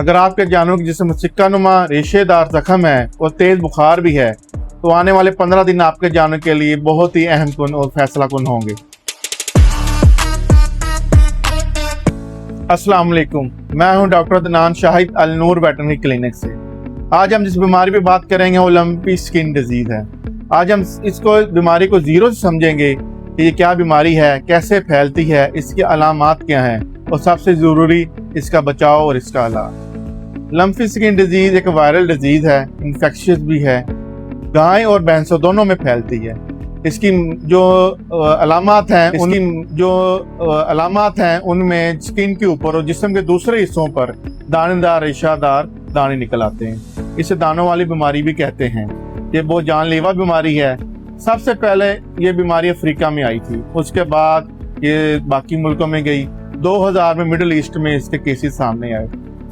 अगर आपके जानवर के जिस्म में सिक्का नुमा रेशेदार जख्म है और तेज बुखार भी है तो आने वाले 15 दिन आपके जानवर के लिए बहुत ही अहम कुन और फैसला कुन होंगे। अस्सलाम वालेकुम, मैं हूं डॉक्टर अदनान शाहिद अल नूर वेटरनरी क्लिनिक से। आज हम जिस बीमारी पे बात करेंगे वो लंपी स्किन डिजीज है। आज हम इसको बीमारी को जीरो से समझेंगे कि ये क्या बीमारी है, कैसे फैलती है, इसकी अलामात क्या हैं और सबसे ज़रूरी इसका बचाव और इसका इलाज। लंपी स्किन डिजीज एक वायरल डिजीज है, इन्फेक्शियस भी है, गाय और भैंसों दोनों में फैलती है। इसकी जो अलामात हैं उनमें स्किन के ऊपर और जिस्म के दूसरे हिस्सों पर दानेदार रेशादार दाने निकल आते हैं। इसे दानों वाली बीमारी भी कहते हैं। ये बहुत जानलेवा बीमारी है। सबसे पहले ये बीमारी अफ्रीका में आई थी, उसके बाद ये बाकी मुल्कों में गई। 2000 में मिडिल ईस्ट में इसके केसेस सामने आए।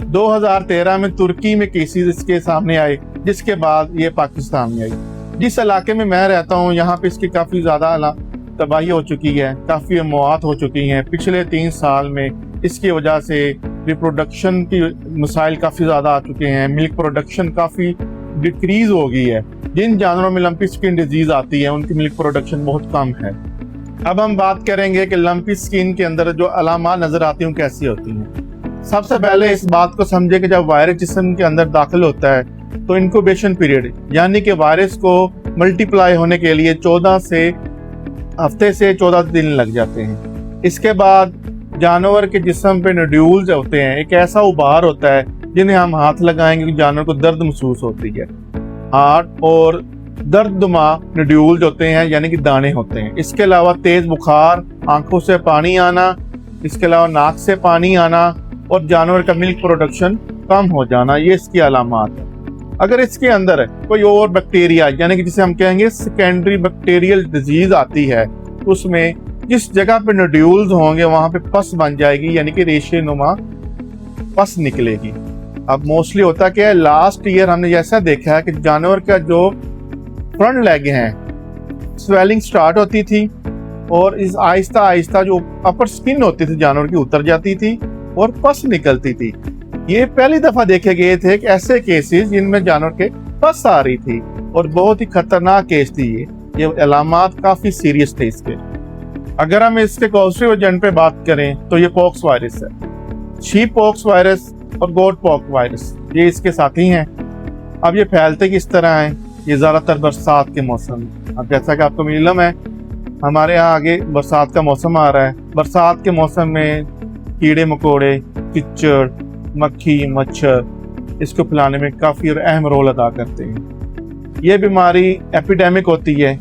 2013 में तुर्की में केसेस इसके सामने आए, जिसके बाद ये पाकिस्तान में आई। जिस इलाके में मैं रहता हूँ यहाँ पे इसकी काफ़ी ज़्यादा तबाही हो चुकी है, काफ़ी मौत हो चुकी हैं। पिछले 3 साल में इसकी वजह से रिप्रोडक्शन की मसाइल काफ़ी ज़्यादा आ चुके हैं। मिल्क प्रोडक्शन काफ़ी डिक्रीज हो गई है। जिन जानवरों में लंपी स्किन डिजीज आती है उनकी मिल्क प्रोडक्शन बहुत कम है। अब हम बात करेंगे कि लंपी स्किन के अंदर जो अलामात नजर आती हैं कैसी होती हैं। सबसे पहले इस बात को समझे कि जब वायरस जिस्म के अंदर दाखिल होता है तो इंक्यूबेशन पीरियड यानी कि वायरस को मल्टीप्लाई होने के लिए 14 से 14 दिन लग जाते हैं। इसके बाद जानवर के जिस्म पे नोड्यूल्स होते हैं, एक ऐसा उभार होता है जिन्हें हम हाथ लगाएंगे कि जानवर को दर्द महसूस होती है। हार्ट और दर्दनुमा नोड्यूल्स होते हैं यानी कि दाने होते हैं। इसके अलावा तेज बुखार, आंखों से पानी आना, इसके अलावा नाक से पानी आना और जानवर का मिल्क प्रोडक्शन कम हो जाना, ये इसकी अलामात है। अगर इसके अंदर कोई और बैक्टीरिया यानी कि जिसे हम कहेंगे सेकेंडरी बैक्टीरियल डिजीज आती है, उसमें जिस जगह पे नोड्यूल्स होंगे वहां पे पस बन जाएगी यानी कि रेशे नुमा पस निकलेगी। अब मोस्टली होता क्या है, लास्ट ईयर हमने जैसा देखा है कि जानवर का जो फ्रंट लेग है स्वेलिंग स्टार्ट होती थी और इस आहिस्ता आहिस्ता जो अपर स्किन होती थी जानवर की उतर जाती थी और पस निकलती थी। ये पहली दफा देखे गए थे कि ऐसे केसेस जिनमें जानवर के पस आ रही थी और बहुत ही खतरनाक केस थी। ये अलामात काफी सीरियस थे इसके। अगर हम इसके कॉजेटिव एजेंट पे बात करें तो ये पॉक्स वायरस है। शीप पॉक्स वायरस और गोट पॉक्स वायरस ये इसके साथी हैं। अब ये फैलते किस तरह हैं, ये ज्यादातर बरसात के मौसम में। अब जैसा कि आपको मालूम है हमारे यहाँ आगे बरसात का मौसम आ रहा है। बरसात के मौसम में कीड़े मकोड़े, कीचड़, मक्खी, मच्छर इसको फैलाने में काफी अहम रोल अदा करते हैं। ये बीमारी एपिडेमिक होती है,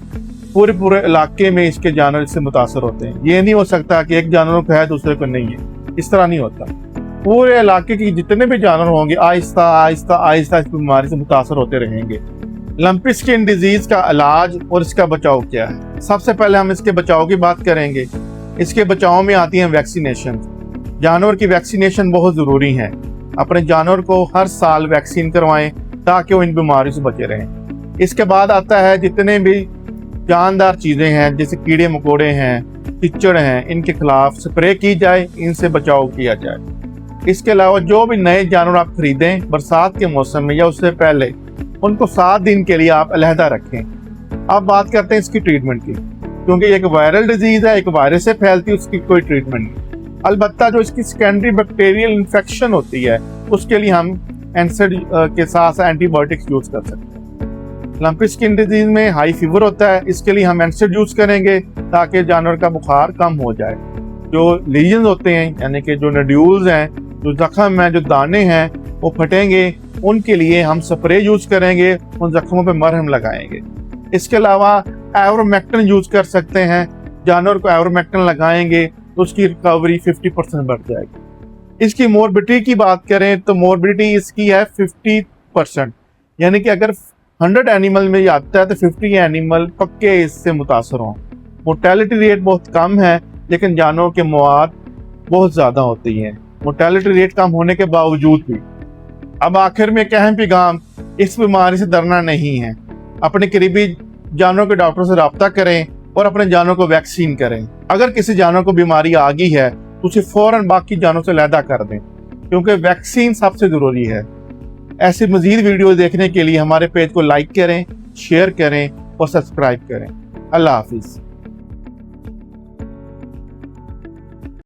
पूरे इलाके में इसके जानवर इससे मुतासर होते हैं। ये नहीं हो सकता कि एक जानवर को है दूसरे को नहीं है, इस तरह नहीं होता। पूरे इलाके के जितने भी जानवर होंगे आहिस्ता आहिस्ता आहिस्ता इस बीमारी से मुतासर होते रहेंगे। लंपी स्किन डिजीज का इलाज और इसका बचाव क्या है। सबसे पहले हम इसके बचाव की बात करेंगे। इसके बचाव में आती है वैक्सीनेशन। जानवर की वैक्सीनेशन बहुत ज़रूरी है। अपने जानवर को हर साल वैक्सीन करवाएं ताकि वो इन बीमारियों से बचे रहें। इसके बाद आता है जितने भी जानदार चीज़ें हैं जैसे कीड़े मकोड़े हैं, कीचड़ हैं, इनके खिलाफ स्प्रे की जाए, इनसे बचाव किया जाए। इसके अलावा जो भी नए जानवर आप खरीदें बरसात के मौसम में या उससे पहले उनको 7 दिन के लिए आप अलहदा रखें। अब बात करते हैं इसकी ट्रीटमेंट की, क्योंकि एक वायरल डिजीज है, एक वायरस से फैलती है, उसकी कोई ट्रीटमेंट नहीं। अलबत्ता जो इसकी सेकेंडरी बैक्टीरियल इन्फेक्शन होती है उसके लिए हम एनसेड के साथ एंटीबायोटिक्स यूज कर सकते हैं। लंपी स्किन डिजीज में हाई फीवर होता है, इसके लिए हम एनसेड यूज करेंगे ताकि जानवर का बुखार कम हो जाए। जो लीजन होते हैं यानी कि जो नोड्यूल्स हैं, जो जख्म हैं, जो दाने हैं वो फटेंगे, उनके लिए हम स्प्रे यूज करेंगे, उन जख्मों पे मरहम लगाएंगे। इसके अलावा आइवरमेक्टिन यूज कर सकते हैं। जानवर को आइवरमेक्टिन लगाएंगे तो उसकी रिकवरी 50% बढ़ जाएगी। इसकी मोर्बिडिटी की बात करें तो मोर्बिडिटी इसकी है 50%, यानी कि अगर 100 एनिमल में आता है तो 50 एनिमल पक्के इससे मुतासर हों। मोर्टेलिटी रेट बहुत कम है लेकिन जानवरों के मौत बहुत ज़्यादा होती हैं, मोर्टेलिटी रेट कम होने के बावजूद भी। अब आखिर में एक अहम पैगाम, इस बीमारी से डरना नहीं है। अपने करीबी जानवरों के डॉक्टर से रब्ता करें और अपने जानवरों को वैक्सीन करें। अगर किसी जानवर को बीमारी आ गई है तो उसे फौरन बाकी जानवरों से अलहदा कर दें। क्योंकि वैक्सीन सबसे ज़रूरी है। ऐसे मज़ीद वीडियो देखने के लिए हमारे पेज को लाइक करें, शेयर करें और सब्सक्राइब करें। अल्लाह हाफिज़।